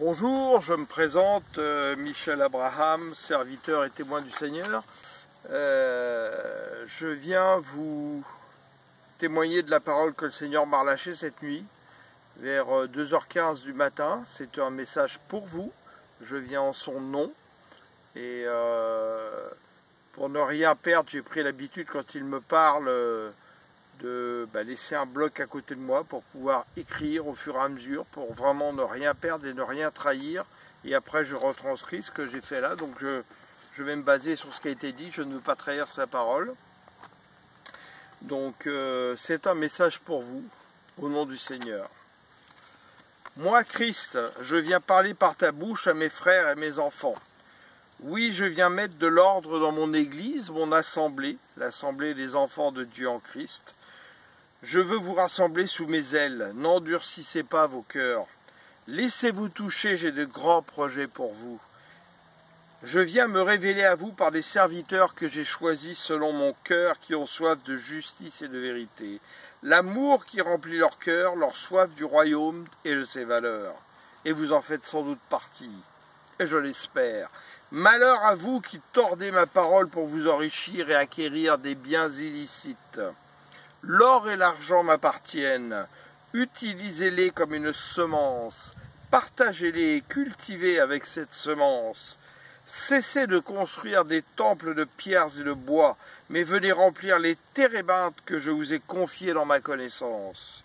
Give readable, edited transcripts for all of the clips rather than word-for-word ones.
Bonjour, je me présente, Michel Abraham, serviteur et témoin du Seigneur. Je viens vous témoigner de la parole que le Seigneur m'a relâchée cette nuit, vers 2h15 du matin. C'est un message pour vous, je viens en son nom. Et pour ne rien perdre, j'ai pris l'habitude quand il me parle de laisser un bloc à côté de moi pour pouvoir écrire au fur et à mesure, pour vraiment ne rien perdre et ne rien trahir. Et après, je retranscris ce que j'ai fait là. Donc, je vais me baser sur ce qui a été dit. Je ne veux pas trahir sa parole. Donc, c'est un message pour vous, au nom du Seigneur. Moi, Christ, je viens parler par ta bouche à mes frères et mes enfants. Oui, je viens mettre de l'ordre dans mon église, mon assemblée, l'assemblée des enfants de Dieu en Christ. Je veux vous rassembler sous mes ailes, n'endurcissez pas vos cœurs. Laissez-vous toucher, j'ai de grands projets pour vous. Je viens me révéler à vous par des serviteurs que j'ai choisis selon mon cœur, qui ont soif de justice et de vérité. L'amour qui remplit leur cœur, leur soif du royaume et de ses valeurs. Et vous en faites sans doute partie, et je l'espère. Malheur à vous qui tordez ma parole pour vous enrichir et acquérir des biens illicites. L'or et l'argent m'appartiennent, utilisez-les comme une semence, partagez-les et cultivez avec cette semence. Cessez de construire des temples de pierres et de bois, mais venez remplir les térébintes que je vous ai confiées dans ma connaissance.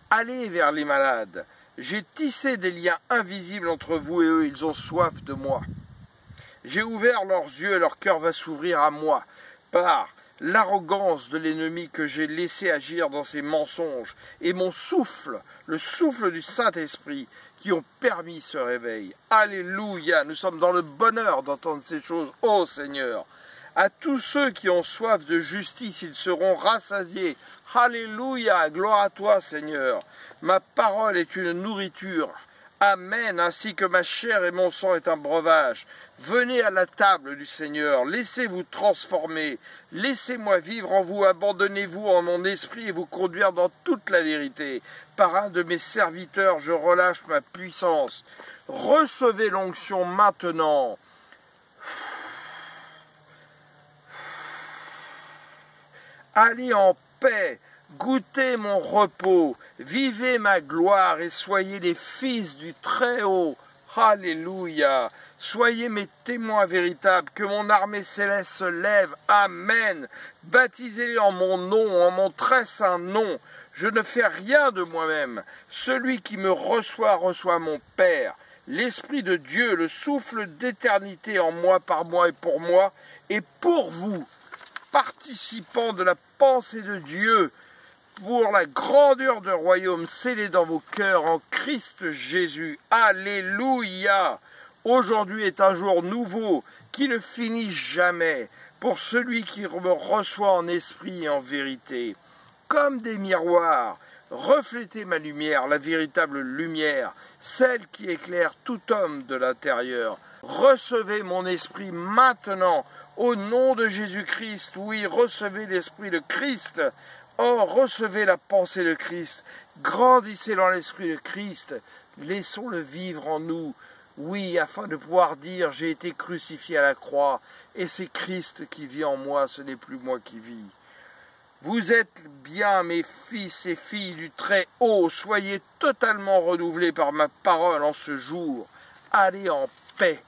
Allez vers les malades, j'ai tissé des liens invisibles entre vous et eux, ils ont soif de moi. J'ai ouvert leurs yeux et leur cœur va s'ouvrir à moi, par l'arrogance de l'ennemi que j'ai laissé agir dans ses mensonges, et mon souffle, le souffle du Saint-Esprit, qui ont permis ce réveil. Alléluia, nous sommes dans le bonheur d'entendre ces choses, ô Seigneur. À tous ceux qui ont soif de justice, ils seront rassasiés. Alléluia, gloire à toi, Seigneur. Ma parole est une nourriture. Amen, ainsi que ma chair et mon sang est un breuvage. Venez à la table du Seigneur, laissez-vous transformer, laissez-moi vivre en vous, abandonnez-vous en mon esprit et vous conduire dans toute la vérité. Par un de mes serviteurs, je relâche ma puissance. Recevez l'onction maintenant. Allez en paix. Goûtez mon repos, vivez ma gloire et soyez les fils du Très-Haut. Alléluia. Soyez mes témoins véritables, que mon armée céleste se lève. Amen. Baptisez-les en mon nom, en mon très saint nom. Je ne fais rien de moi-même. Celui qui me reçoit, reçoit mon Père. L'Esprit de Dieu, le souffle d'éternité en moi, par moi et pour vous, participants de la pensée de Dieu, pour la grandeur du royaume scellé dans vos cœurs en Christ Jésus. Alléluia. Aujourd'hui est un jour nouveau qui ne finit jamais pour celui qui me reçoit en esprit et en vérité. Comme des miroirs, reflétez ma lumière, la véritable lumière, celle qui éclaire tout homme de l'intérieur. Recevez mon esprit maintenant, au nom de Jésus-Christ. Oui, recevez l'esprit de Christ. Oh, recevez la pensée de Christ, grandissez dans l'esprit de Christ, laissons-le vivre en nous, oui, afin de pouvoir dire, j'ai été crucifié à la croix, et c'est Christ qui vit en moi, ce n'est plus moi qui vis. Vous êtes bien mes fils et filles du Très-Haut, soyez totalement renouvelés par ma parole en ce jour, allez en paix.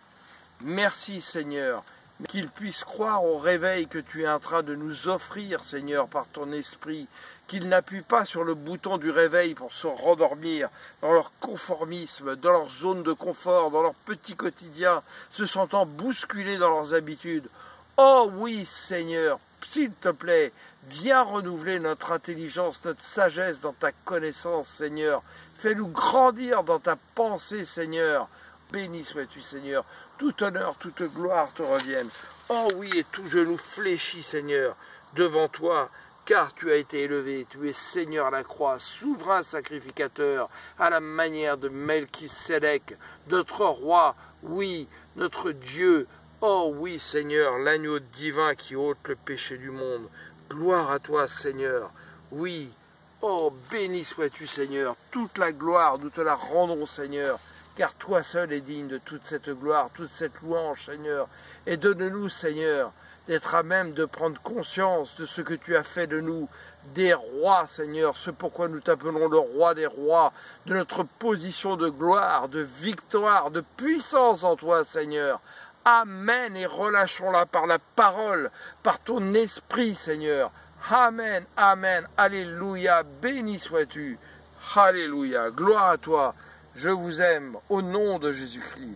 Merci Seigneur. Qu'ils puissent croire au réveil que tu es en train de nous offrir, Seigneur, par ton esprit, qu'ils n'appuient pas sur le bouton du réveil pour se rendormir dans leur conformisme, dans leur zone de confort, dans leur petit quotidien, se sentant bousculés dans leurs habitudes. Oh oui, Seigneur, s'il te plaît, viens renouveler notre intelligence, notre sagesse dans ta connaissance, Seigneur. Fais-nous grandir dans ta pensée, Seigneur. Béni sois-tu, Seigneur. Tout honneur, toute gloire te reviennent. Oh oui, et tout genou fléchit, Seigneur, devant toi, car tu as été élevé. Tu es Seigneur à la croix, souverain sacrificateur, à la manière de Melchisédek, notre roi, oui, notre Dieu. Oh oui, Seigneur, l'agneau divin qui ôte le péché du monde. Gloire à toi, Seigneur. Oui, oh, béni sois-tu, Seigneur. Toute la gloire, nous te la rendons, Seigneur. car toi seul es digne de toute cette gloire, toute cette louange, Seigneur. Et donne-nous, Seigneur, d'être à même de prendre conscience de ce que tu as fait de nous, des rois, Seigneur, ce pourquoi nous t'appelons le roi des rois, de notre position de gloire, de victoire, de puissance en toi, Seigneur. Amen, et relâchons-la par la parole, par ton esprit, Seigneur. Amen, amen, alléluia, béni sois-tu. Alléluia, gloire à toi. Je vous aime au nom de Jésus-Christ.